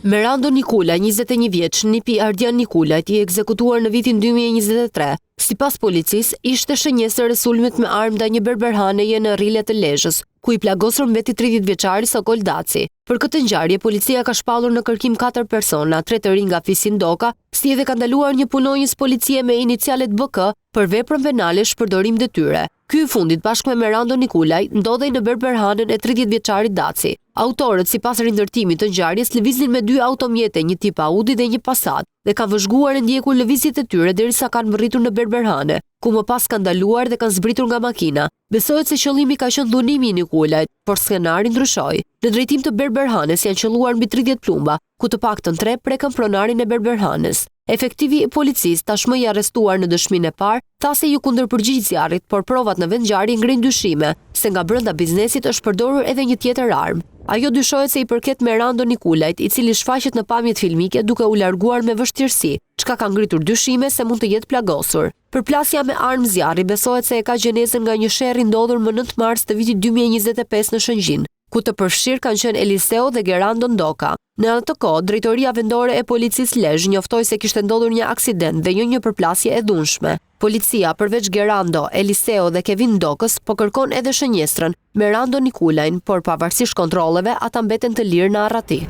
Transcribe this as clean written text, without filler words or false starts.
Merando Nikulaj, 21 vjeç, nipi Ardian Nikulajt, i ekzekutuar në vitin 2023. Sipas policisë, ishte shënjesër e sulmit me armë ndaj një berberhaneje në Rrile të Lezhës, ku i plagosur mbeti 30 vjeçari Sokol Daci. Për këtë ngjarje, policia ka shpallur në kërkim 4 persona, 3 të rinj nga fisin Doka, si edhe ka ndaluar një punonjës policie me inicialet BK për veprën penale shpërdorim detyre. Ky i fundit bashkë me Merando Nikulaj ndodhej në berberhanën e 30 vjeçarit Daci. Autorët, sipas rindërtimit të ngjarjes, lëviznin me 2 automjete, një tip Audi dhe një Passat, dhe kanë vëzhguar e ndjekur lëvizjet e tyre derisa kanë mbërritur në berberhane, ku më pas kanë ndaluar dhe kanë zbritur nga makina. Besohet se qëllimi ka qenë dhunimi i Nikulajt, por skenari ndryshoi. Në drejtim të berberhanes janë qelluar mbi 30 plumba, ku të paktën 3 prekën pronarin e berberhanes. Efektivi i policisë tashmë i arrestuar në dëshminë e parë, tha se ju kundërpërgjigj zjarrit, por provat në vendngjarje ngrin dyshime, se nga brenda biznesit është përdorur edhe një tjetër armë. Ajo dyshohet se i përket Merando Nikulajt, i cili shfaqet në pamjet filmike duke u larguar me vështirësi, çka ka ngritur dyshime se mund të jetë plagosur. Përplasja me armë zjarri besohet se e ka gjenezën nga një sherrri ndodhur më 9 mars të vitit 2025 në Shëngjin, ku të përfshirë kanë qenë Eliseo dhe Gerando Ndoka. Në atë kohë, drejtoria vendore e policisë Lezhë njoftoi se kishte ndodhur një aksident dhe jo një përplasje e dhunshme. Policia, përveç Gerando, Eliseo dhe Kevin Ndokës, po kërkon edhe shënjestrën Merando Nikulajin, por pavarësisht kontrolleve, ata mbeten të lirë në arrati.